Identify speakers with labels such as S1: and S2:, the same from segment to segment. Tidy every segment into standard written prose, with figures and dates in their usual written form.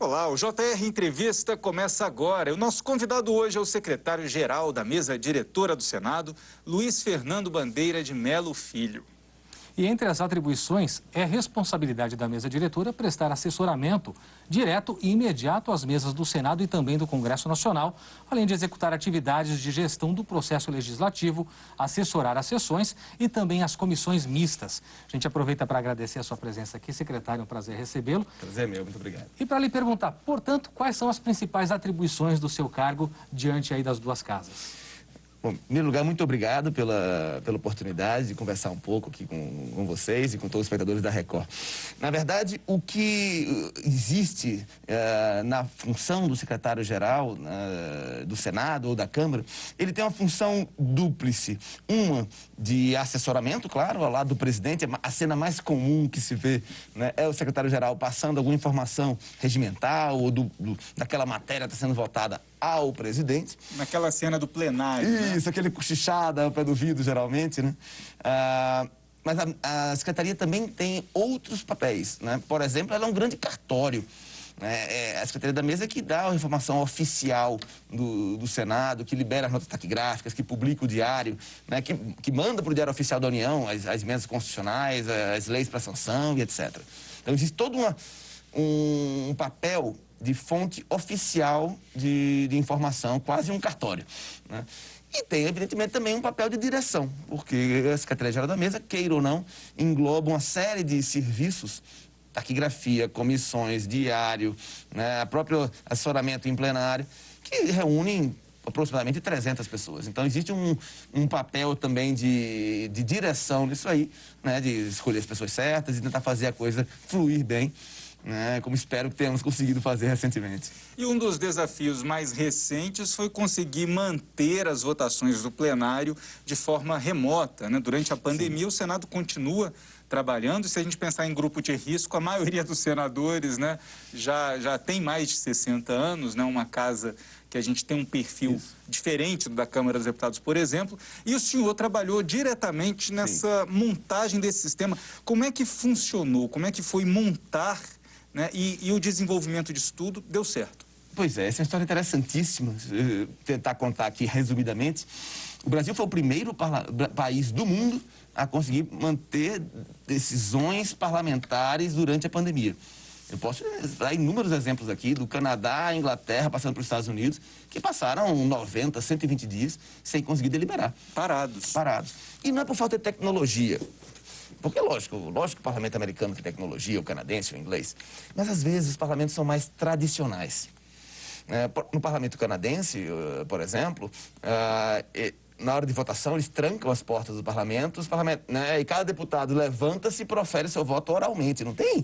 S1: Olá, o JR Entrevista começa agora. O nosso convidado hoje é o secretário-geral da mesa diretora do Senado, Luiz Fernando Bandeira de Melo Filho.
S2: E entre as atribuições, é responsabilidade da mesa diretora prestar assessoramento direto e imediato às mesas do Senado e também do Congresso Nacional, além de executar atividades de gestão do processo legislativo, assessorar as sessões e também as comissões mistas. A gente aproveita para agradecer a sua presença aqui, secretário, é um prazer recebê-lo.
S3: Prazer meu, muito obrigado.
S2: E para lhe perguntar, portanto, quais são as principais atribuições do seu cargo diante aí das duas casas?
S3: Bom, em primeiro lugar, muito obrigado pela oportunidade de conversar um pouco aqui com vocês e com todos os espectadores da Record. Na verdade, o que existe na função do secretário-geral do Senado ou da Câmara, ele tem uma função dúplice. Uma de assessoramento, claro, ao lado do presidente. A cena mais comum que se vê, né, é o secretário-geral passando alguma informação regimental ou daquela matéria que está sendo votada ao presidente.
S1: Naquela cena do plenário,
S3: Isso, aquele cochichada ao pé do vidro, geralmente, né? Mas a Secretaria também tem outros papéis, né? Por exemplo, ela é um grande cartório. É a Secretaria da Mesa que dá a informação oficial do Senado, que libera as notas taquigráficas, que publica o diário, né? que manda para o Diário Oficial da União as emendas constitucionais, as leis para sanção e etc. Então, existe todo um papel de fonte oficial de informação, quase um cartório, né? E tem, evidentemente, também um papel de direção, porque a Secretaria-Geral da Mesa, queira ou não, engloba uma série de serviços, taquigrafia, comissões, diário, né, a próprio assessoramento em plenário, que reúnem aproximadamente 300 pessoas. Então, existe um papel também de direção nisso aí, né, de escolher as pessoas certas e tentar fazer a coisa fluir bem, né, como espero que tenhamos conseguido fazer recentemente.
S1: E um dos desafios mais recentes foi conseguir manter as votações do plenário de forma remota, né? Durante a pandemia, sim, o Senado continua trabalhando, e se a gente pensar em grupo de risco, a maioria dos senadores, né, já tem mais de 60 anos, né, uma casa que a gente tem um perfil diferente do da Câmara dos Deputados, por exemplo, e o senhor trabalhou diretamente nessa montagem desse sistema. Como é que funcionou? Como é que foi montar, né, e o desenvolvimento disso tudo deu certo?
S3: Pois é, essa é uma história interessantíssima, tentar contar aqui resumidamente. O Brasil foi o primeiro país do mundo a conseguir manter decisões parlamentares durante a pandemia. Eu posso dar inúmeros exemplos aqui, do Canadá, a Inglaterra, passando para os Estados Unidos, que passaram 90, 120 dias sem conseguir deliberar.
S1: Parados.
S3: E não é por falta de tecnologia. Porque, lógico, que o parlamento americano tem tecnologia, o canadense, o inglês. Mas, às vezes, os parlamentos são mais tradicionais. No parlamento canadense, por exemplo, na hora de votação, eles trancam as portas do parlamento, né, e cada deputado levanta-se e profere seu voto oralmente. Não tem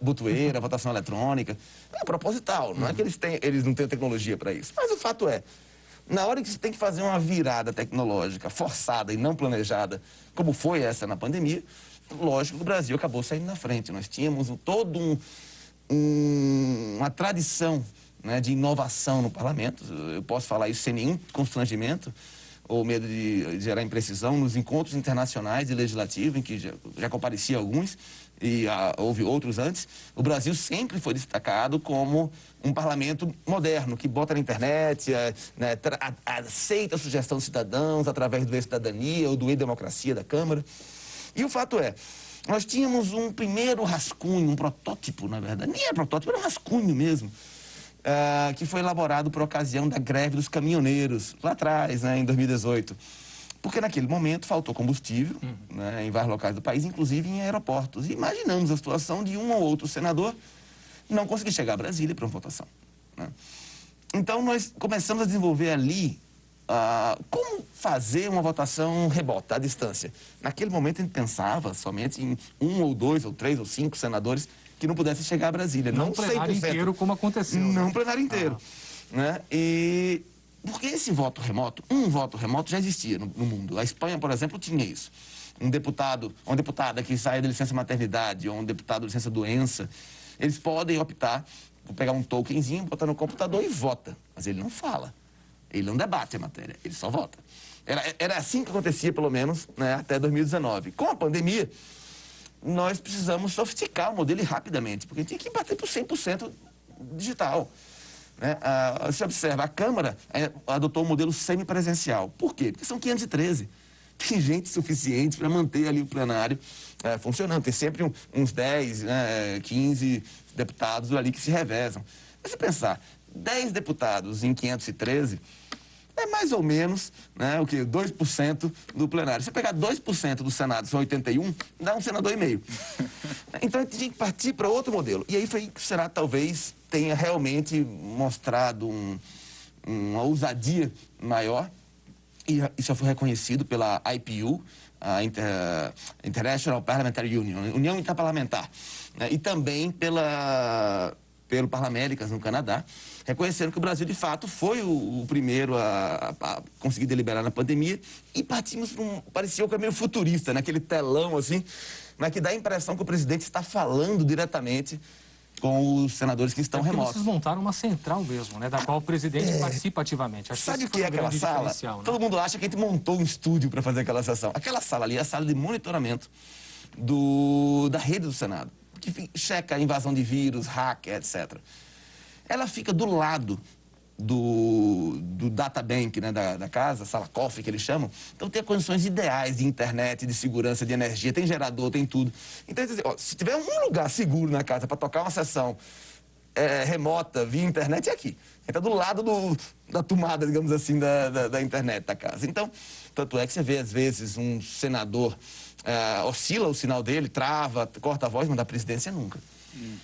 S3: botoeira, votação eletrônica. É proposital, não é que eles não têm tecnologia para isso. Mas o fato é, na hora que você tem que fazer uma virada tecnológica forçada e não planejada, como foi essa na pandemia, lógico que o Brasil acabou saindo na frente. Nós tínhamos uma tradição, né, de inovação no parlamento. Eu posso falar isso sem nenhum constrangimento ou medo de gerar imprecisão. Nos encontros internacionais de legislativo, em que já comparecia alguns, e houve outros antes, o Brasil sempre foi destacado como um parlamento moderno, que bota na internet, né, aceita a sugestão dos cidadãos através do E-Cidadania ou do E-Democracia da Câmara. E o fato é, nós tínhamos um primeiro rascunho, um protótipo, na verdade, nem era protótipo, era um rascunho mesmo, que foi elaborado por ocasião da greve dos caminhoneiros, lá atrás, né, em 2018. Porque naquele momento faltou combustível, né, em vários locais do país, inclusive em aeroportos. E imaginamos a situação de um ou outro senador não conseguir chegar a Brasília para uma votação, né? Então nós começamos a desenvolver ali como fazer uma votação remota, à distância. Naquele momento a gente pensava somente em 1 ou 2 ou 3 ou 5 senadores que não pudessem chegar a Brasília.
S2: Não plenário
S3: 100%.
S2: inteiro, como aconteceu.
S3: Não plenário inteiro. Né? E porque esse voto remoto, um voto remoto já existia no mundo. A Espanha, por exemplo, tinha isso. Um deputado, uma deputada que sai de licença maternidade ou um deputado de licença doença, eles podem optar por pegar um tokenzinho, botar no computador e vota. Mas ele não fala. Ele não debate a matéria, ele só vota. Era assim que acontecia, pelo menos, né, até 2019. Com a pandemia, nós precisamos sofisticar o modelo rapidamente, porque tinha que bater por 100% digital. Né? Você observa, a Câmara adotou um modelo semipresencial. Por quê? Porque são 513. Tem gente suficiente para manter ali o plenário funcionando. Tem sempre uns 10, 15 deputados ali que se revezam. Mas se pensar, 10 deputados em 513 é mais ou menos, né, 2% do plenário. Se você pegar 2% do Senado, são 81, dá um senador e meio. Então a gente tinha que partir para outro modelo. E aí foi que o Senado talvez tenha realmente mostrado uma ousadia maior. E isso foi reconhecido pela IPU, a International Parliamentary Union, União Interparlamentar, né? E também pelo Parlaméricas, no Canadá, reconhecendo que o Brasil, de fato, foi o primeiro a conseguir deliberar na pandemia, e partimos para parecia um caminho futurista, naquele telão, assim, mas que dá a impressão que o presidente está falando diretamente com os senadores que estão remotos.
S2: Vocês montaram uma central mesmo, né, da qual o presidente participa ativamente. Acho
S3: Sabe o
S2: que
S3: que é aquela sala?
S2: Né?
S3: Todo mundo acha que a gente montou um estúdio para fazer aquela sessão. Aquela sala ali é a sala de monitoramento da rede do Senado, que checa a invasão de vírus, hacker, etc. Ela fica do lado do data bank, né, da casa, sala cofre que eles chamam. Então tem condições ideais de internet, de segurança, de energia, tem gerador, tem tudo. Então, se tiver um lugar seguro na casa para tocar uma sessão remota via internet, é aqui. Está do lado da tomada, digamos assim, da internet da casa. Então, tanto é que você vê, às vezes, um senador oscila o sinal dele, trava, corta a voz, mas da presidência nunca.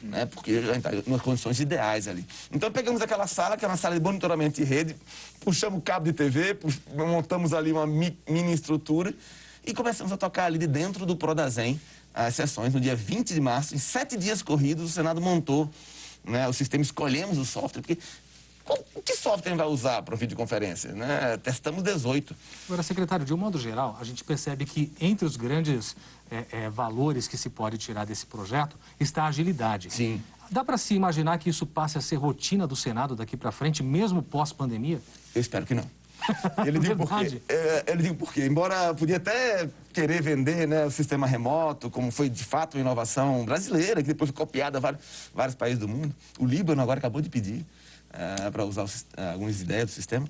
S3: Né? Porque a gente está em condições ideais ali. Então pegamos aquela sala, que é uma sala de monitoramento de rede, puxamos o cabo de TV, montamos ali uma mini estrutura e começamos a tocar ali de dentro do Prodazem as sessões. No dia 20 de março, em 7 dias corridos, o Senado montou, né, o sistema, escolhemos o software, porque que software a gente vai usar para videoconferência? Né? Testamos 18.
S2: Agora, secretário, de um modo geral, a gente percebe que entre os grandes valores que se pode tirar desse projeto está a agilidade.
S3: Sim.
S2: Dá para se imaginar que isso passe a ser rotina do Senado daqui para frente, mesmo pós-pandemia?
S3: Eu espero que não. Ele digo por quê? Embora podia até querer vender, né, o sistema remoto, como foi de fato uma inovação brasileira, que depois foi copiada a vários países do mundo. O Líbano agora acabou de pedir para usar algumas ideias do sistema.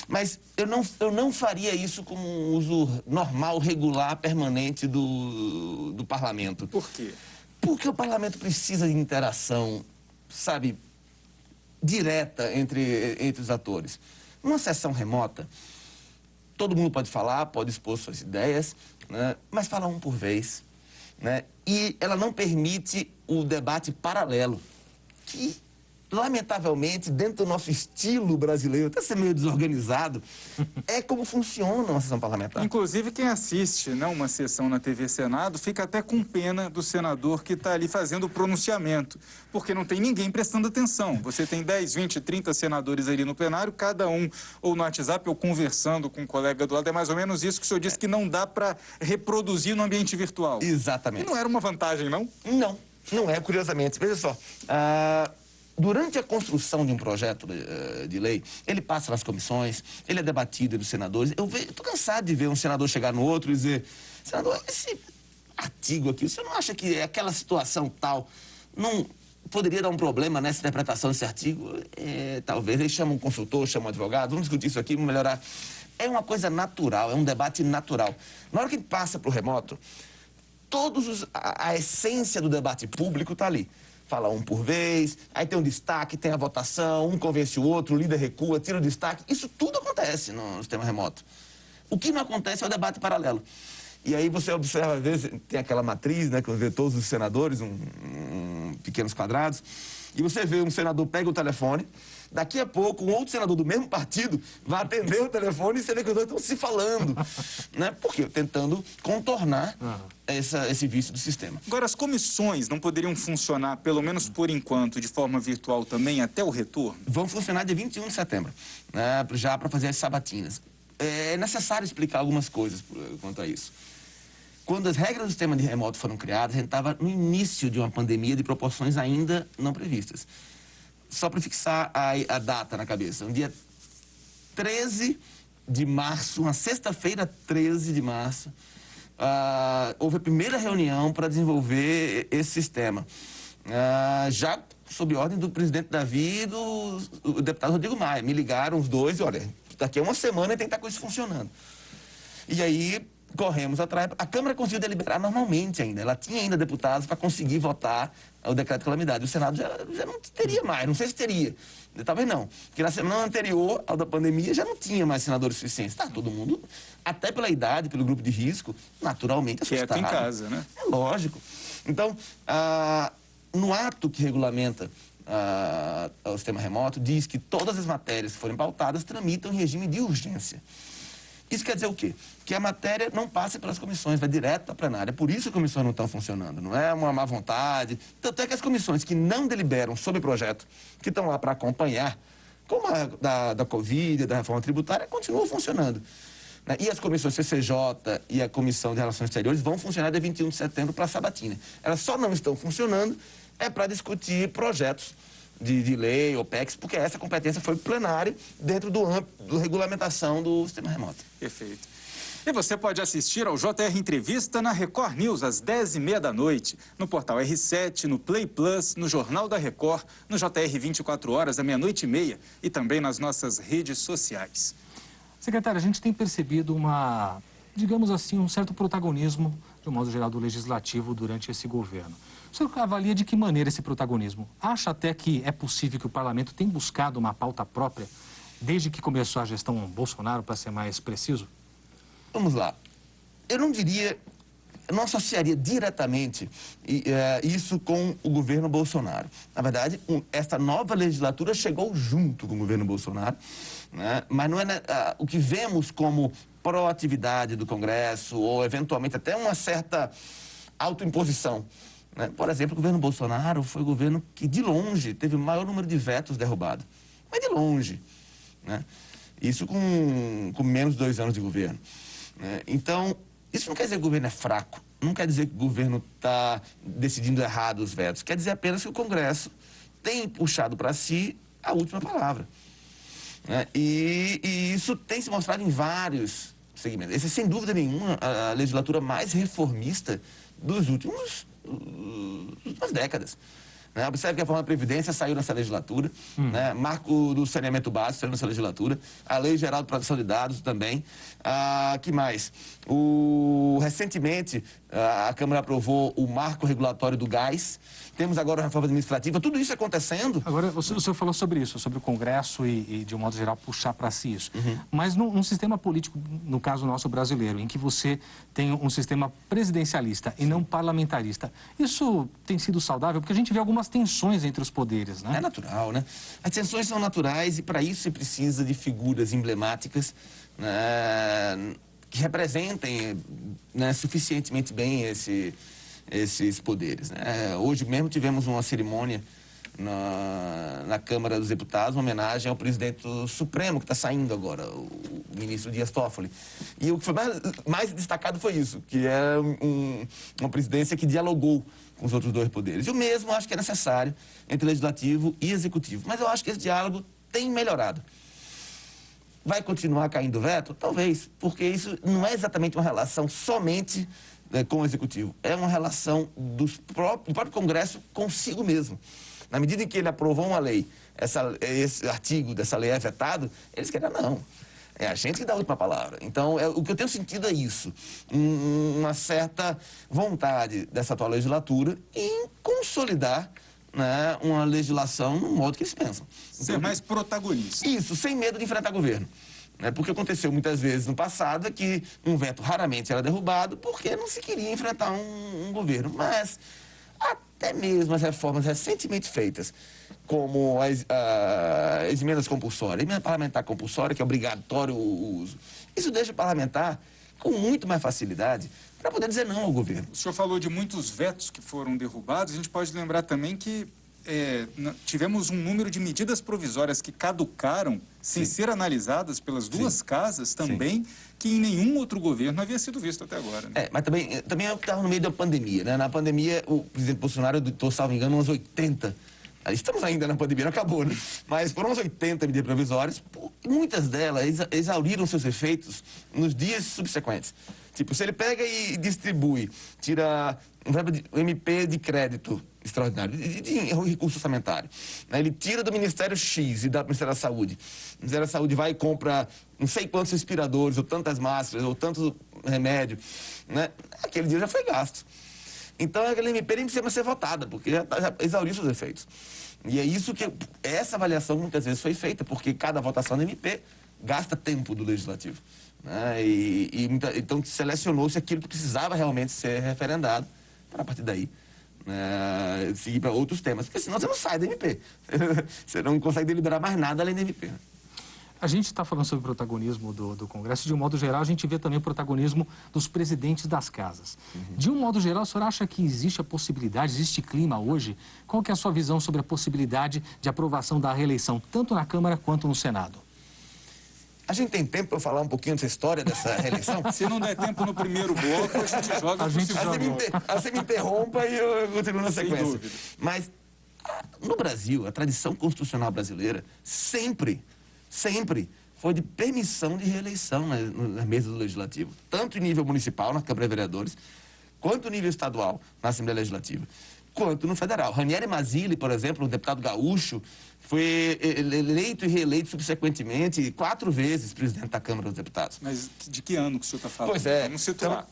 S3: Mas eu não faria isso como um uso normal, regular, permanente do parlamento.
S1: Por quê?
S3: Porque o parlamento precisa de interação, sabe, direta entre os atores. Numa sessão remota, todo mundo pode falar, pode expor suas ideias, né, mas fala um por vez. Né, e ela não permite o debate paralelo, que, lamentavelmente, dentro do nosso estilo brasileiro, até ser meio desorganizado, é como funciona uma sessão parlamentar.
S1: Inclusive, quem assiste, né, uma sessão na TV Senado fica até com pena do senador que está ali fazendo o pronunciamento, porque não tem ninguém prestando atenção. Você tem 10, 20, 30 senadores ali no plenário, cada um ou no WhatsApp ou conversando com um colega do lado. É mais ou menos isso que o senhor disse que não dá para reproduzir no ambiente virtual.
S3: Exatamente.
S1: E não era uma vantagem, não?
S3: Não é, curiosamente. Veja só, durante a construção de um projeto de lei, ele passa nas comissões, ele é debatido entre os senadores. Eu estou cansado de ver um senador chegar no outro e dizer: senador, esse artigo aqui, você não acha que aquela situação tal não poderia dar um problema nessa interpretação desse artigo? Talvez. Ele chama um consultor, chama um advogado, vamos discutir isso aqui, vamos melhorar. É uma coisa natural, é um debate natural. Na hora que a gente passa para o remoto, a essência do debate público está ali. Fala um por vez, aí tem um destaque, tem a votação, um convence o outro, o líder recua, tira o destaque. Isso tudo acontece no sistema remoto. O que não acontece é o debate paralelo. E aí você observa, às vezes, tem aquela matriz, né, que você vê todos os senadores, pequenos quadrados, e você vê um senador pega o telefone, daqui a pouco um outro senador do mesmo partido vai atender o telefone e você vê que os dois estão se falando. Né? Por quê? Tentando contornar esse vício do sistema.
S1: Agora, as comissões não poderiam funcionar, pelo menos por enquanto, de forma virtual também, até o retorno?
S3: Vão funcionar dia 21 de setembro, né, já para fazer as sabatinas. É necessário explicar algumas coisas quanto a isso. Quando as regras do sistema de remoto foram criadas, a gente estava no início de uma pandemia de proporções ainda não previstas. Só para fixar a data na cabeça, no dia 13 de março, uma sexta-feira, 13 de março, houve a primeira reunião para desenvolver esse sistema. Já sob ordem do presidente Davi e do deputado Rodrigo Maia. Me ligaram os dois e, olha, daqui a uma semana tem que estar com isso funcionando. E aí, corremos atrás. A Câmara conseguiu deliberar normalmente ainda. Ela tinha ainda deputados para conseguir votar o decreto de calamidade. O Senado já não teria mais, não sei se teria. Talvez não. Porque na semana anterior ao da pandemia já não tinha mais senadores suficientes. Tá, todo mundo, até pela idade, pelo grupo de risco, naturalmente assustado.
S1: Quieto em casa, né?
S3: É lógico. Então, no ato que regulamenta o sistema remoto, diz que todas as matérias que forem pautadas tramitam em regime de urgência. Isso quer dizer o quê? Que a matéria não passa pelas comissões, vai direto para a plenária. Por isso as comissões não estão funcionando. Não é uma má vontade. Tanto é que as comissões que não deliberam sobre o projeto, que estão lá para acompanhar, como a da Covid, da reforma tributária, continuam funcionando. E as comissões CCJ e a Comissão de Relações Exteriores vão funcionar dia 21 de setembro para a sabatina. Elas só não estão funcionando para discutir projetos de lei ou PECs, porque essa competência foi plenária dentro do âmbito da regulamentação do sistema remoto.
S1: Perfeito. E você pode assistir ao JR Entrevista na Record News às 10h30 da noite, no portal R7, no Play Plus, no Jornal da Record, no JR 24 horas, à 00h30 e também nas nossas redes sociais.
S2: Secretário, a gente tem percebido digamos assim, um certo protagonismo, de um modo geral, do Legislativo durante esse governo. O senhor avalia de que maneira esse protagonismo? Acha até que é possível que o Parlamento tenha buscado uma pauta própria desde que começou a gestão Bolsonaro, para ser mais preciso?
S3: Vamos lá. Eu não associaria diretamente isso com o governo Bolsonaro. Na verdade, esta nova legislatura chegou junto com o governo Bolsonaro, né? Mas não é o que vemos como proatividade do Congresso ou, eventualmente, até uma certa autoimposição. Por exemplo, o governo Bolsonaro foi o governo que, de longe, teve o maior número de vetos derrubados. Mas de longe. Né? Isso com menos de 2 anos de governo. Então, isso não quer dizer que o governo é fraco. Não quer dizer que o governo está decidindo errado os vetos. Quer dizer apenas que o Congresso tem puxado para si a última palavra. E isso tem se mostrado em vários segmentos. Essa é, sem dúvida nenhuma, a legislatura mais reformista das últimas décadas. Observe que a reforma da Previdência saiu nessa legislatura, marco do saneamento básico saiu nessa legislatura, a Lei Geral de Proteção de Dados também. Que mais? Recentemente, a Câmara aprovou o marco regulatório do gás. Temos agora a reforma administrativa, tudo isso acontecendo.
S2: Agora, o senhor falou sobre isso, sobre o Congresso e de um modo geral, puxar para si isso. Mas num sistema político, no caso nosso brasileiro, em que você tem um sistema presidencialista e não parlamentarista, isso tem sido saudável? Porque a gente vê algumas tensões entre os poderes, né?
S3: É natural, né? As tensões são naturais e, para isso, você precisa de figuras emblemáticas, que representem suficientemente bem esses poderes. Hoje mesmo tivemos uma cerimônia na Câmara dos Deputados, uma homenagem ao presidente Supremo, que está saindo agora, o ministro Dias Toffoli. E o que foi mais destacado foi isso, que é uma presidência que dialogou com os outros 2 poderes. E o mesmo acho que é necessário entre Legislativo e Executivo. Mas eu acho que esse diálogo tem melhorado. Vai continuar caindo veto? Talvez, porque isso não é exatamente uma relação somente com o Executivo. É uma relação do próprio Congresso consigo mesmo. Na medida em que ele aprovou uma lei, esse artigo dessa lei é vetado, eles querem, não. É a gente que dá a última palavra. Então, o que eu tenho sentido é isso. Uma certa vontade dessa atual legislatura em consolidar uma legislação no modo que eles pensam.
S1: Ser mais protagonista.
S3: Isso, sem medo de enfrentar governo. Porque aconteceu muitas vezes no passado que um veto raramente era derrubado porque não se queria enfrentar um governo. Mas até mesmo as reformas recentemente feitas, como as emendas compulsórias, a emenda parlamentar compulsória, que é obrigatório o uso, isso deixa o parlamentar com muito mais facilidade para poder dizer não ao governo.
S1: O senhor falou de muitos vetos que foram derrubados. A gente pode lembrar também que tivemos um número de medidas provisórias que caducaram sem ser analisadas pelas 2 casas também, que em nenhum outro governo havia sido visto até agora.
S3: Mas também estava no meio da pandemia. Na pandemia, o presidente Bolsonaro editou, salvo engano, umas 80. Estamos ainda na pandemia, não acabou, né? Mas foram umas 80 medidas provisórias. Muitas delas exauriram seus efeitos nos dias subsequentes. Tipo, se ele pega e distribui, tira um MP de crédito extraordinário, de recurso orçamentário. Ele tira do Ministério X e dá para o Ministério da Saúde. O Ministério da Saúde vai e compra não sei quantos respiradores, ou tantas máscaras, ou tanto remédio. Né? Aquele dia já foi gasto. Então, aquela MP nem precisa ser votada, porque já exauriu seus efeitos. E é isso que... Essa avaliação muitas vezes foi feita, porque cada votação da MP gasta tempo do Legislativo. Né? Então, selecionou-se aquilo que precisava realmente ser referendado, para a partir daí seguir para outros temas. Porque senão você não sai da MP. Você não consegue deliberar mais nada além da MP.
S2: A gente está falando sobre o protagonismo do Congresso. De um modo geral, a gente vê também o protagonismo dos presidentes das casas. De um modo geral, o senhor acha que existe a possibilidade, existe clima hoje? Qual que é a sua visão sobre a possibilidade de aprovação da reeleição, tanto na Câmara quanto no Senado?
S3: A gente tem tempo para falar um pouquinho dessa história, dessa reeleição?
S1: Se não der tempo no primeiro bloco, a gente joga pro segundo bloco.
S3: Você me interrompa e eu continuo na sequência.
S1: Sem dúvida.
S3: Mas, no Brasil, a tradição constitucional brasileira sempre foi de permissão de reeleição na mesa do Legislativo. Tanto em nível municipal, na Câmara de Vereadores, quanto em nível estadual, na Assembleia Legislativa, quanto no federal. Ranieri Mazzilli, por exemplo, um deputado gaúcho, foi eleito e reeleito subsequentemente 4 vezes presidente da Câmara dos Deputados.
S1: Mas de que ano que o senhor está falando?
S3: Pois é.
S1: Vamos situar.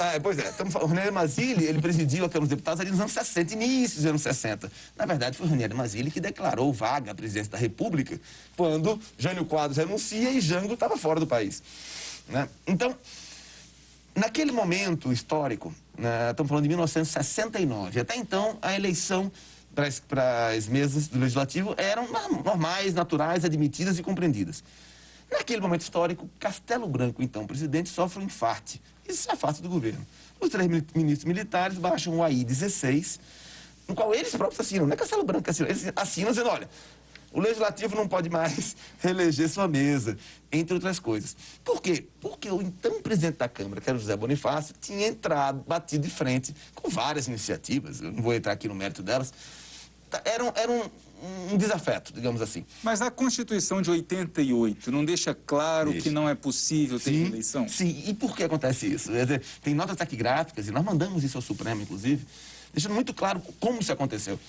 S3: Estamos falando. O Ranieri Mazzilli, ele presidiu a Câmara dos Deputados ali nos anos 60, início dos anos 60. Na verdade, foi o Ranieri Mazzilli que declarou vaga à presidência da República quando Jânio Quadros renuncia e Jango estava fora do país. Né? Então, naquele momento histórico, estamos falando de 1969, até então a eleição para as mesas do Legislativo eram normais, naturais, admitidas e compreendidas. Naquele momento histórico, Castelo Branco, então presidente, sofre um infarte e se afasta do governo. Os 3 ministros militares baixam o AI 16, no qual eles próprios assinam, não é Castelo Branco que assina, eles assinam dizendo, olha, o Legislativo não pode mais reeleger sua mesa, entre outras coisas. Por quê? Porque o então presidente da Câmara, que era o José Bonifácio, tinha entrado, batido de frente com várias iniciativas, eu não vou entrar aqui no mérito delas, era um desafeto, digamos assim.
S1: Mas a Constituição de 88 não deixa claro que não é possível ter reeleição?
S3: Sim, e por que acontece isso? Quer dizer, tem notas taquigráficas, e nós mandamos isso ao Supremo, inclusive, deixando muito claro como isso aconteceu.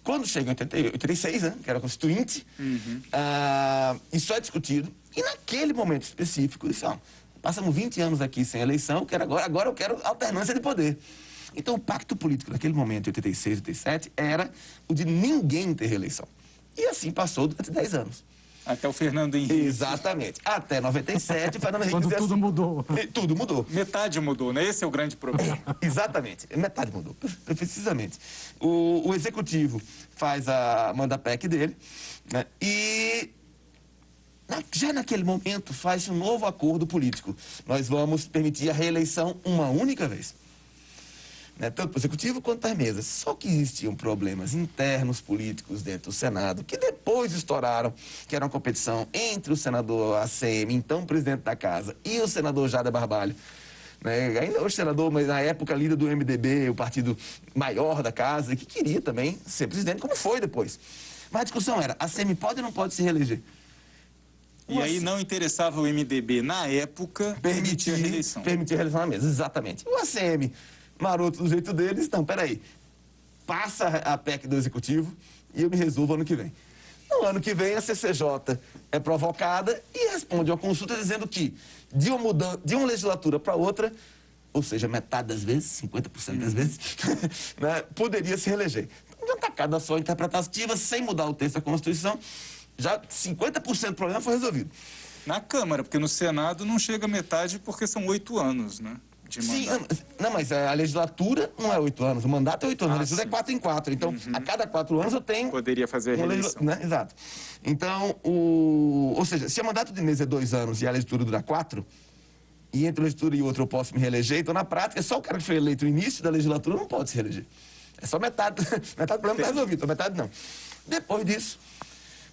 S3: Quando chega em 86, né, que era constituinte, isso é discutido. E naquele momento específico, disse, passamos 20 anos aqui sem eleição, agora eu quero alternância de poder. Então, o pacto político naquele momento, 86, 87, era o de ninguém ter reeleição. E assim passou durante 10 anos.
S1: Até o Fernando Henrique.
S3: Exatamente. Até 97, o Fernando Henrique...
S2: Quando tudo mudou.
S3: Tudo mudou.
S1: Metade mudou, né? Esse é o grande problema.
S3: Exatamente. Metade mudou, precisamente. O Executivo manda a PEC dele, né? E já naquele momento faz um novo acordo político. Nós vamos permitir a reeleição uma única vez. Né, tanto para o Executivo quanto para as mesas. Só que existiam problemas internos políticos dentro do Senado, que depois estouraram, que era uma competição entre o senador ACM, então presidente da Casa, e o senador Jader Barbalho. Né, ainda hoje senador, mas na época líder do MDB, o partido maior da Casa, que queria também ser presidente, como foi depois. Mas a discussão era, a ACM pode ou não pode se reeleger?
S1: E aí não interessava o MDB, na época, permitir a reeleição.
S3: Permitir a reeleição na mesa, exatamente. O ACM... maroto do jeito deles, não, peraí, passa a PEC do Executivo e eu me resolvo ano que vem. No ano que vem, a CCJ é provocada e responde a uma consulta dizendo que de uma legislatura para outra, ou seja, metade das vezes, 50% das vezes, né, poderia se reeleger. Então, de uma tacada só interpretativa, sem mudar o texto da Constituição, já 50% do problema foi resolvido.
S1: Na Câmara, porque no Senado não chega a metade porque são 8 anos, né?
S3: Sim, não, mas a legislatura não é 8 anos, o mandato é 8 anos, a legislatura é 4 em 4. Então, a cada 4 anos eu tenho...
S1: Poderia fazer a reeleição.
S3: Né? Exato. Então, ou seja, se o mandato de mesa é 2 anos e a legislatura dura 4, e entre uma legislatura e outra eu posso me reeleger, então, na prática, só o cara que foi eleito no início da legislatura não pode se reeleger. É só metade, metade do problema está resolvido, então metade não. Depois disso,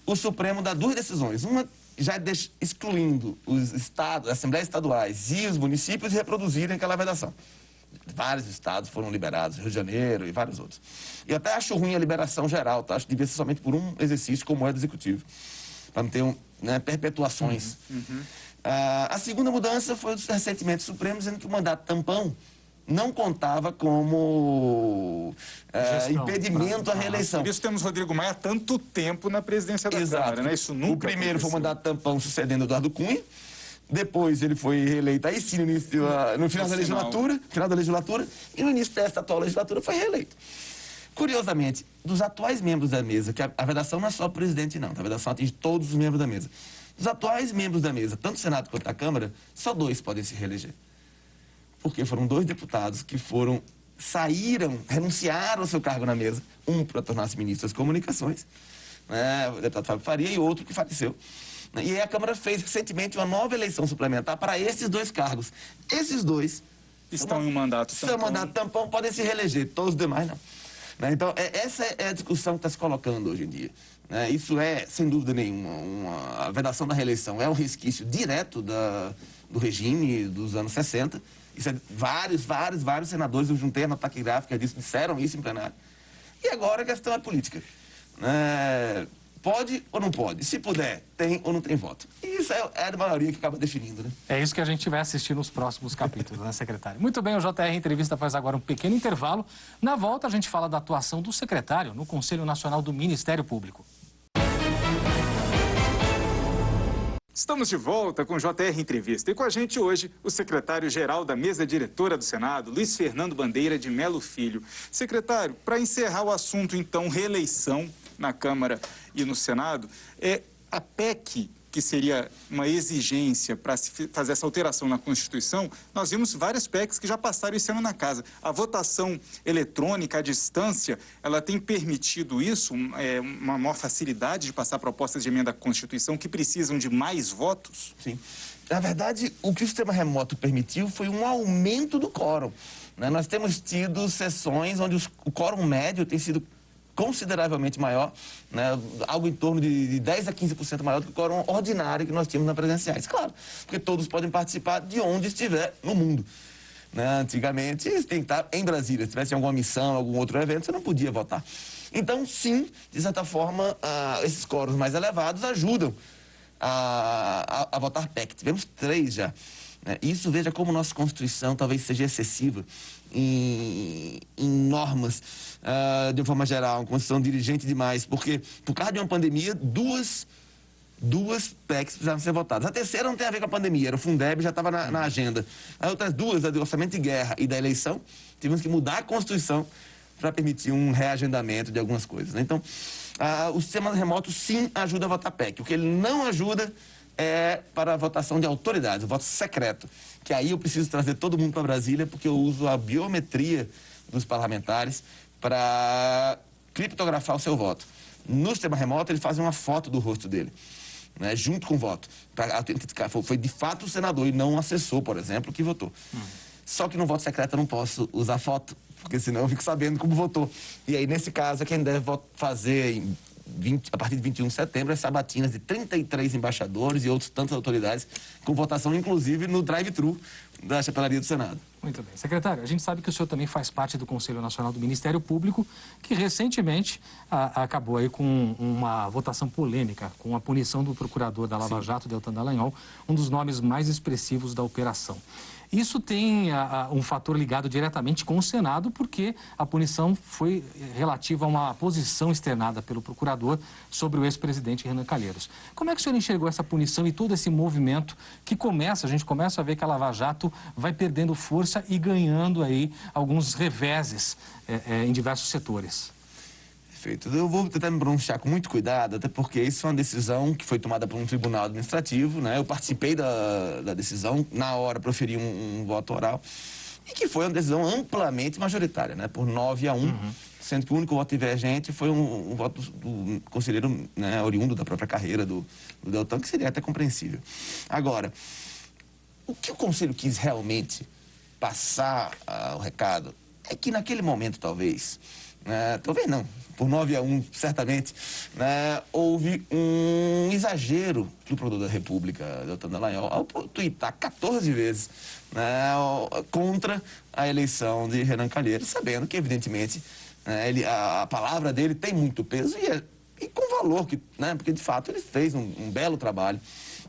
S3: o Supremo dá 2 decisões. Uma já excluindo os estados, as assembleias estaduais e os municípios reproduzirem aquela vedação. Vários estados foram liberados, Rio de Janeiro e vários outros. E até acho ruim a liberação geral, tá? Acho que devia ser somente por um exercício, como é do Executivo, para não ter perpetuações. A segunda mudança foi o ressentimento supremo, dizendo que o mandato tampão não contava como impedimento à reeleição.
S1: Por isso temos Rodrigo Maia há tanto tempo na presidência da Câmara, né? Isso nunca
S3: O primeiro foi o
S1: aconteceu.
S3: mandato tampão sucedendo Eduardo Cunha. Depois ele foi reeleito, aí sim, no final da legislatura, e no início desta atual legislatura foi reeleito. Curiosamente, dos atuais membros da mesa, que a vedação não é só o presidente, não, a vedação atinge todos os membros da mesa. Dos atuais membros da mesa, tanto o Senado quanto a Câmara, só 2 podem se reeleger. Porque foram 2 deputados que renunciaram ao seu cargo na mesa, um para tornar-se ministro das Comunicações, né, o deputado Fábio Faria, e outro que faleceu. E aí a Câmara fez recentemente uma nova eleição suplementar para esses 2 cargos. Esses 2
S1: estão em um mandato tampão.
S3: Seu mandato tampão podem se reeleger, todos os demais não. Né? Então, essa é a discussão que está se colocando hoje em dia. Né? Isso é, sem dúvida nenhuma, a vedação da reeleição é um resquício direto do regime dos anos 60. Isso é, vários senadores, eu juntei a nota gráfica disso, disseram isso em plenário. E agora a questão é política. Pode ou não pode? Se puder, tem ou não tem voto. E isso é a maioria que acaba definindo, né?
S2: É isso que a gente vai assistir nos próximos capítulos, né, secretário? Muito bem, o JR Entrevista faz agora um pequeno intervalo. Na volta, a gente fala da atuação do secretário no Conselho Nacional do Ministério Público.
S1: Estamos de volta com o JR Entrevista. E com a gente hoje, o secretário-geral da mesa diretora do Senado, Luiz Fernando Bandeira de Melo Filho. Secretário, para encerrar o assunto, então, reeleição na Câmara e no Senado, a PEC, que seria uma exigência para se fazer essa alteração na Constituição, nós vimos várias PECs que já passaram esse ano na casa. A votação eletrônica à distância, ela tem permitido isso, uma maior facilidade de passar propostas de emenda à Constituição que precisam de mais votos?
S3: Sim. Na verdade, o que o sistema remoto permitiu foi um aumento do quórum. Né? Nós temos tido sessões onde o quórum médio tem sido consideravelmente maior, né? Algo em torno de 10% a 15% maior do que o quórum ordinário que nós tínhamos na presenciais. Claro, porque todos podem participar de onde estiver no mundo. Né? Antigamente, você tem que estar em Brasília. Se tivesse alguma missão, algum outro evento, você não podia votar. Então, sim, de certa forma, esses quórums mais elevados ajudam a votar PEC. Tivemos 3 já. Né? Isso, veja como nossa Constituição talvez seja excessiva em normas, de uma forma geral, uma Constituição dirigente demais, porque, por causa de uma pandemia, duas PECs precisaram ser votadas. A terceira não tem a ver com a pandemia, era o Fundeb, já estava na agenda. As outras 2, a do orçamento de guerra e da eleição, tivemos que mudar a Constituição para permitir um reagendamento de algumas coisas. Né? Então, o sistema remoto, sim, ajuda a votar PEC. O que ele não ajuda é para a votação de autoridades, o voto secreto, que aí eu preciso trazer todo mundo para Brasília, porque eu uso a biometria dos parlamentares para criptografar o seu voto. No sistema remoto, ele faz uma foto do rosto dele, né, junto com o voto. Foi de fato o senador e não o assessor, por exemplo, que votou. Só que no voto secreto eu não posso usar foto, porque senão eu fico sabendo como votou. E aí, nesse caso, quem deve fazer a partir de 21 de setembro, as sabatinas de 33 embaixadores e outros tantas autoridades, com votação, inclusive, no drive-thru da chapelaria do Senado.
S2: Muito bem. Secretário, a gente sabe que o senhor também faz parte do Conselho Nacional do Ministério Público, que recentemente acabou aí com uma votação polêmica, com a punição do procurador da Lava Jato, Deltan Dallagnol, um dos nomes mais expressivos da operação. Isso tem um fator ligado diretamente com o Senado, porque a punição foi relativa a uma posição externada pelo procurador sobre o ex-presidente Renan Calheiros. Como é que o senhor enxergou essa punição e todo esse movimento que a gente começa a ver que a Lava Jato vai perdendo força e ganhando aí alguns reveses em diversos setores?
S3: Perfeito. Eu vou tentar me pronunciar com muito cuidado, até porque isso é uma decisão que foi tomada por um tribunal administrativo, né? Eu participei da decisão, na hora proferi um voto oral, e que foi uma decisão amplamente majoritária, né? Por 9-1, sendo que o único voto divergente foi um voto do conselheiro, né, oriundo da própria carreira do Deltan, que seria até compreensível. Agora, o que o Conselho quis realmente passar o recado é que naquele momento, talvez não, por 9-1, certamente, né, houve um exagero do procurador da República, Deltan Dallagnol, ao tuitar 14 vezes, né, contra a eleição de Renan Calheiros, sabendo que, evidentemente, a palavra dele tem muito peso e com valor, né, porque, de fato, ele fez um belo trabalho,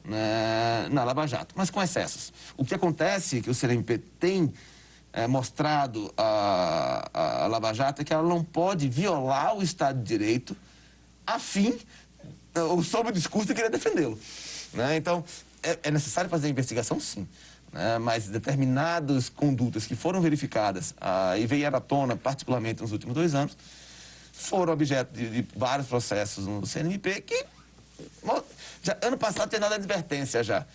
S3: né, na Lava Jato, mas com excessos. O que acontece é que o CNMP tem mostrado a Lava Jato é que ela não pode violar o Estado de Direito a fim, ou sob o discurso de querer defendê-lo. Né? Então, é necessário fazer a investigação, sim. Né? Mas determinadas condutas que foram verificadas e vieram à tona, particularmente nos últimos 2 anos, foram objeto de vários processos no CNMP que, ano passado, tinha dado advertência já.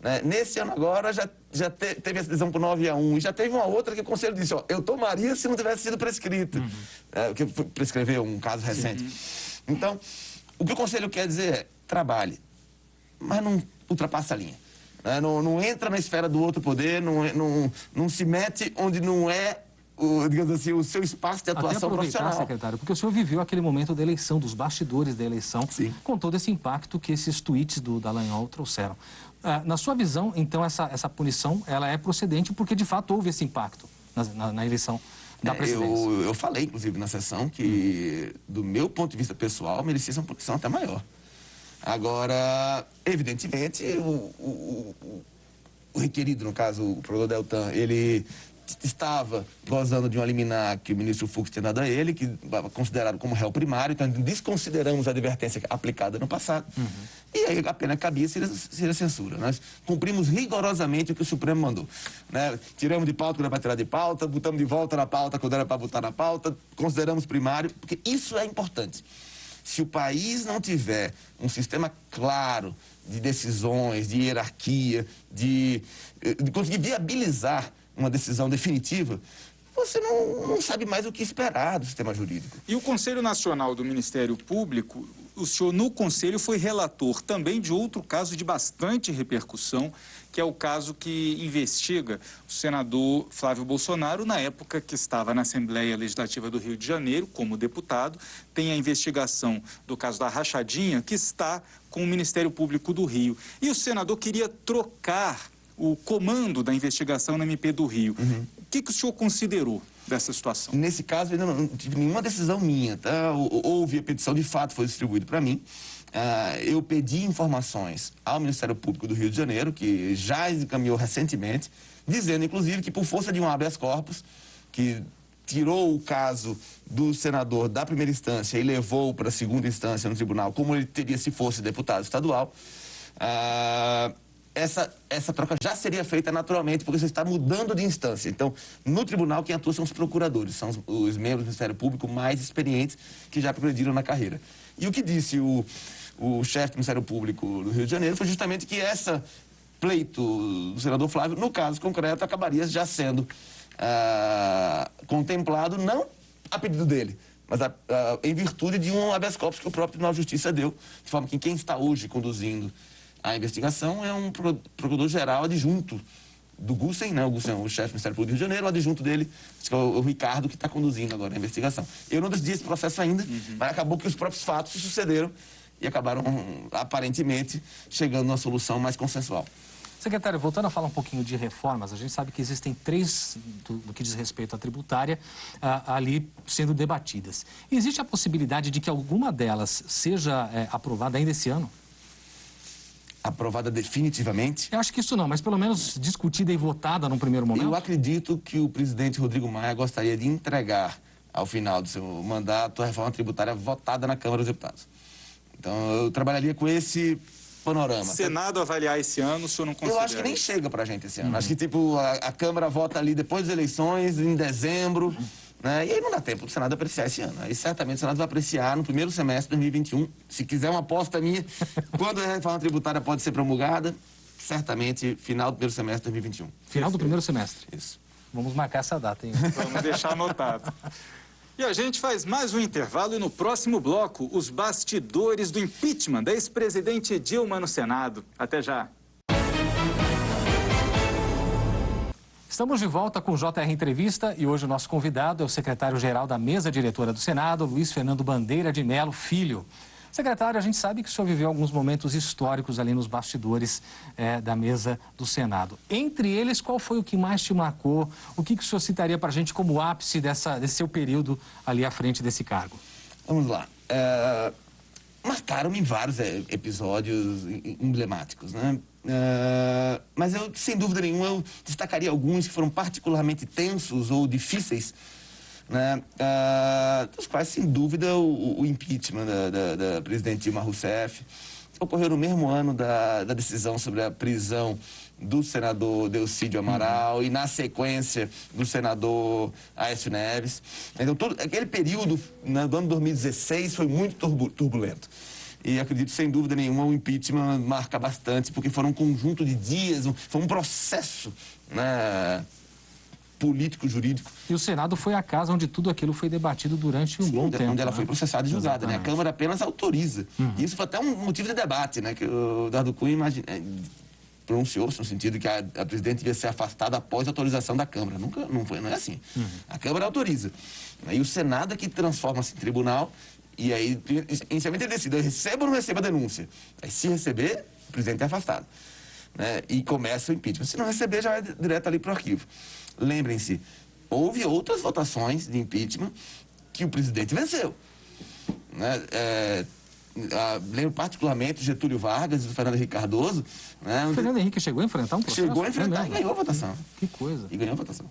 S3: Né? Nesse ano agora, já teve essa decisão por 9-1. E já teve uma outra que o Conselho disse, eu tomaria se não tivesse sido prescrita. Que prescreveu um caso recente. Então, o que o Conselho quer dizer é, trabalhe, mas não ultrapassa a linha. Né? Não entra na esfera do outro poder, não se mete onde não é, digamos assim, o seu espaço de atuação profissional.
S2: Secretário, porque o senhor viveu aquele momento da eleição, dos bastidores da eleição,
S3: sim,
S2: com todo esse impacto que esses tweets do Dallagnol trouxeram. Na sua visão, então, essa punição, ela é procedente porque, de fato, houve esse impacto na eleição da presidência?
S3: Eu falei, inclusive, na sessão que, do meu ponto de vista pessoal, merecia uma punição até maior. Agora, evidentemente, o requerido, no caso, o procurador Deltan, ele estava gozando de uma liminar que o ministro Fux tinha dado a ele, que era considerado como réu primário, então desconsideramos a advertência aplicada no passado, e aí a pena cabia seria censura. Nós cumprimos rigorosamente o que o Supremo mandou. Né? Tiramos de pauta quando era para tirar de pauta, botamos de volta na pauta quando era para botar na pauta, consideramos primário, porque isso é importante. Se o país não tiver um sistema claro de decisões, de hierarquia, de conseguir viabilizar uma decisão definitiva, você não sabe mais o que esperar do sistema jurídico.
S1: E o Conselho Nacional do Ministério Público, o senhor no Conselho foi relator também de outro caso de bastante repercussão, que é o caso que investiga o senador Flávio Bolsonaro, na época que estava na Assembleia Legislativa do Rio de Janeiro, como deputado. Tem a investigação do caso da rachadinha, que está com o Ministério Público do Rio. E o senador queria trocar o comando da investigação na MP do Rio. O que o senhor considerou dessa situação?
S3: Nesse caso, ainda não tive nenhuma decisão minha. Tá? Houve a petição, de fato, foi distribuída para mim. Eu pedi informações ao Ministério Público do Rio de Janeiro, que já encaminhou recentemente, dizendo, inclusive, que por força de um habeas corpus, que tirou o caso do senador da primeira instância e levou para a segunda instância no tribunal, como ele teria se fosse deputado estadual, essa troca já seria feita naturalmente, porque você está mudando de instância. Então, no tribunal, quem atua são os procuradores, são os membros do Ministério Público mais experientes que já progrediram na carreira. E o que disse o chefe do Ministério Público do Rio de Janeiro foi justamente que essa pleito do senador Flávio, no caso concreto, acabaria já sendo contemplado, não a pedido dele, mas em virtude de um habeas corpus que o próprio Tribunal de Justiça deu, de forma que quem está hoje conduzindo a investigação é um procurador-geral adjunto do Gussen, né? O Gussen é o chefe do Ministério Público do Rio de Janeiro, o adjunto dele, que é o Ricardo, que está conduzindo agora a investigação. Eu não decidi esse processo ainda, mas acabou que os próprios fatos se sucederam e acabaram, aparentemente, chegando a uma solução mais consensual.
S2: Secretário, voltando a falar um pouquinho de reformas, a gente sabe que existem 3, do que diz respeito à tributária, ali sendo debatidas. Existe a possibilidade de que alguma delas seja aprovada ainda esse ano?
S3: Aprovada definitivamente?
S2: Eu acho que isso não, mas pelo menos discutida e votada num primeiro momento?
S3: Eu acredito que o presidente Rodrigo Maia gostaria de entregar, ao final do seu mandato, a reforma tributária votada na Câmara dos Deputados. Então, eu trabalharia com esse panorama.
S1: Senado avaliar esse ano, o senhor não considera?
S3: Eu acho que nem chega pra gente esse ano. Acho que, tipo, a Câmara vota ali depois das eleições, em dezembro, né? E aí não dá tempo do Senado apreciar esse ano. Aí certamente o Senado vai apreciar no primeiro semestre de 2021. Se quiser uma aposta minha, quando a reforma tributária pode ser promulgada, certamente final do primeiro semestre de 2021.
S2: Final do primeiro semestre.
S3: Isso.
S2: Vamos marcar essa data, hein?
S1: Vamos deixar anotado. E a gente faz mais um intervalo e no próximo bloco, os bastidores do impeachment da ex-presidente Dilma no Senado. Até já.
S2: Estamos de volta com o JR Entrevista e hoje o nosso convidado é o secretário-geral da mesa diretora do Senado, Luiz Fernando Bandeira de Mello Filho. Secretário, a gente sabe que o senhor viveu alguns momentos históricos ali nos bastidores da mesa do Senado. Entre eles, qual foi o que mais te marcou? O que o senhor citaria para a gente como ápice desse seu período ali à frente desse cargo?
S3: Vamos lá. Marcaram-me vários episódios emblemáticos, né? Mas eu, sem dúvida nenhuma, eu destacaria alguns que foram particularmente tensos ou difíceis, né? Dos quais, sem dúvida, o impeachment da presidente Dilma Rousseff ocorreu no mesmo ano da decisão sobre a prisão do senador Delcídio Amaral e, na sequência, do senador Aécio Neves. Então, aquele período, né, do ano 2016 foi muito turbulento. E acredito, sem dúvida nenhuma, o impeachment marca bastante, porque foram um conjunto de dias, foi um processo, né, político, jurídico.
S2: E o Senado foi a casa onde tudo aquilo foi debatido durante um bom tempo.
S3: Onde ela
S2: né?
S3: foi processada e julgada, né? A Câmara apenas autoriza. E isso foi até um motivo de debate, né? Que o Eduardo Cunha pronunciou-se no sentido que a presidente devia ser afastada após a autorização da Câmara. Não é assim. A Câmara autoriza. E o Senado é que transforma-se em tribunal. E aí, inicialmente, ele decide, receba ou não receba a denúncia. Aí, se receber, o presidente é afastado. Né? E começa o impeachment. Se não receber, já vai direto ali para o arquivo. Lembrem-se, houve outras votações de impeachment que o presidente venceu. Né? Lembro particularmente Getúlio Vargas e do Fernando Henrique Cardoso. Né?
S2: O Fernando Henrique chegou a enfrentar um processo?
S3: Chegou a enfrentar e ganhou a votação.
S2: Que coisa.
S3: E ganhou a votação.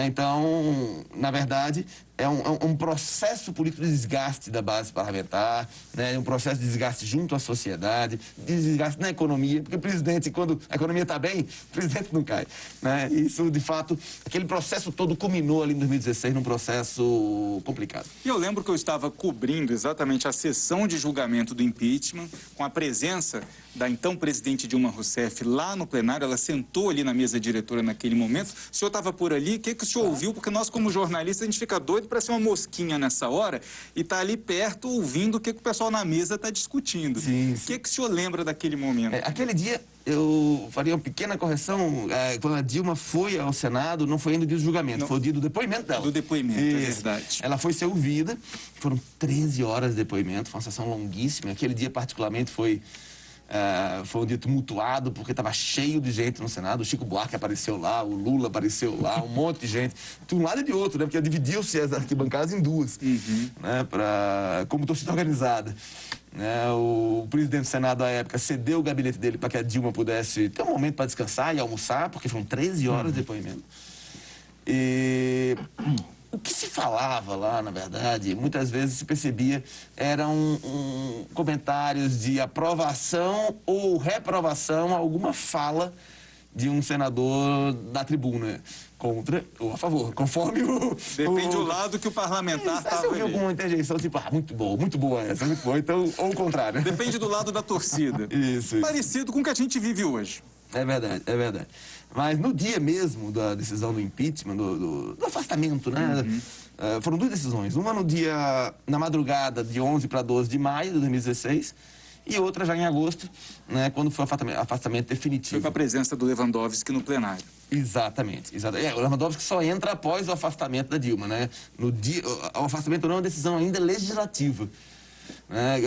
S3: Então, na verdade, é um processo político de desgaste da base parlamentar, né? Um processo de desgaste junto à sociedade, de desgaste na economia, porque o presidente, quando a economia está bem, o presidente não cai. Né? Isso, de fato, aquele processo todo culminou ali em 2016 num processo complicado.
S1: E eu lembro que eu estava cobrindo exatamente a sessão de julgamento do impeachment, com a presença da então presidente Dilma Rousseff lá no plenário. Ela sentou ali na mesa diretora naquele momento. O senhor estava por ali, o que o senhor ouviu? Porque nós, como jornalistas, a gente fica doido para ser uma mosquinha nessa hora e estar ali perto ouvindo o que o pessoal na mesa está discutindo.
S3: Sim,
S1: sim. O que o senhor lembra daquele momento?
S3: Aquele dia, eu faria uma pequena correção. Quando a Dilma foi ao Senado, não foi ainda o dia do julgamento, não. Foi o dia do depoimento dela.
S1: Do depoimento, é verdade.
S3: Ela foi ser ouvida, foram 13 horas de depoimento, foi uma sessão longuíssima. Aquele dia, particularmente, foi um dia tumultuado, porque estava cheio de gente no Senado. O Chico Buarque apareceu lá, o Lula apareceu lá, um monte de gente. De um lado e de outro, né? Porque dividiu-se as arquibancadas em duas, né? Como torcida organizada. Né? O presidente do Senado, à época, cedeu o gabinete dele para que a Dilma pudesse ter um momento para descansar e almoçar, porque foram 13 horas de depoimento. E o que se falava lá, na verdade, muitas vezes se percebia, eram comentários de aprovação ou reprovação a alguma fala de um senador da tribuna, contra ou a favor, conforme
S1: Depende do lado que o parlamentar estava.
S3: Você ouviu alguma interjeição, tipo, muito boa essa, muito boa, então, ou o contrário.
S1: Depende do lado da torcida.
S3: Isso.
S1: Parecido com o que a gente vive hoje.
S3: É verdade, é verdade. Mas no dia mesmo da decisão do impeachment, do afastamento, né? Foram duas decisões. Uma na madrugada de 11 para 12 de maio de 2016 e outra já em agosto, né? Quando foi o afastamento definitivo.
S1: Foi com a presença do Lewandowski no plenário.
S3: Exatamente. O Lewandowski só entra após o afastamento da Dilma, né? O afastamento não é uma decisão ainda legislativa.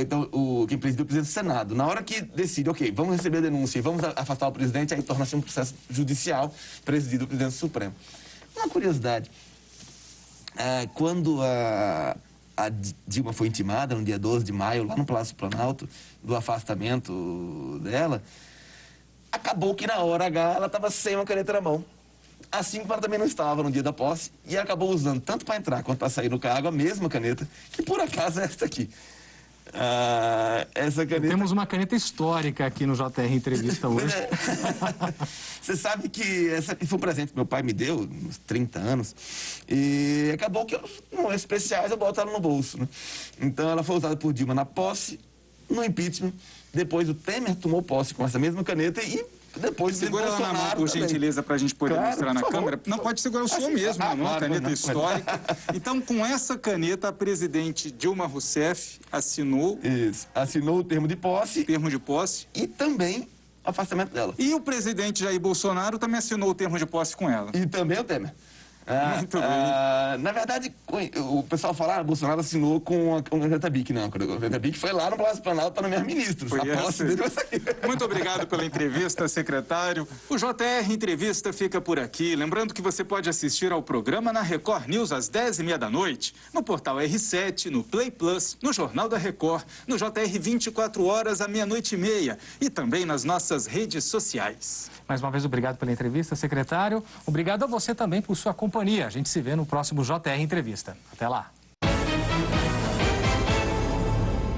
S3: Então, quem presidiu o presidente do Senado. Na hora que decide, ok, vamos receber a denúncia e vamos afastar o presidente, aí torna-se um processo judicial presidido do presidente Supremo. Uma curiosidade, quando a Dilma foi intimada, no dia 12 de maio, lá no Palácio Planalto, do afastamento dela, acabou que na hora H ela estava sem uma caneta na mão. Assim como ela também não estava no dia da posse, e acabou usando tanto para entrar quanto para sair no cargo a mesma caneta, que por acaso é esta aqui. Essa caneta...
S2: Temos uma caneta histórica aqui no JR Entrevista hoje.
S3: Você sabe que essa aqui foi um presente que meu pai me deu, uns 30 anos, e acabou que nos momentos especiais eu boto ela no bolso, né? Então ela foi usada por Dilma na posse, no impeachment, depois o Temer tomou posse com essa mesma caneta e depois
S1: segura ela na mão, por gentileza, para a gente poder mostrar na câmera. Não, pode segurar o senhor mesmo, uma caneta histórica. Então, com essa caneta, a presidente Dilma Rousseff assinou...
S3: Isso, assinou o termo de posse.
S1: Termo de posse.
S3: E também o afastamento dela.
S1: E o presidente Jair Bolsonaro também assinou o termo de posse com ela.
S3: E também o Temer.
S1: Muito bem.
S3: Na verdade, o pessoal fala, Bolsonaro assinou com a caneta BIC. Não, a caneta BIC foi lá no Palácio Planalto para nomear ministros.
S1: Foi
S3: a posse dele vai sair.
S1: Muito obrigado pela entrevista, secretário. O JR Entrevista fica por aqui. Lembrando que você pode assistir ao programa na Record News às 10h30 da noite, no portal R7, no Play Plus, no Jornal da Record, no JR 24 horas à 00:30 e também nas nossas redes sociais.
S2: Mais uma vez, obrigado pela entrevista, secretário. Obrigado a você também por sua companhia. A gente se vê no próximo JR Entrevista. Até lá.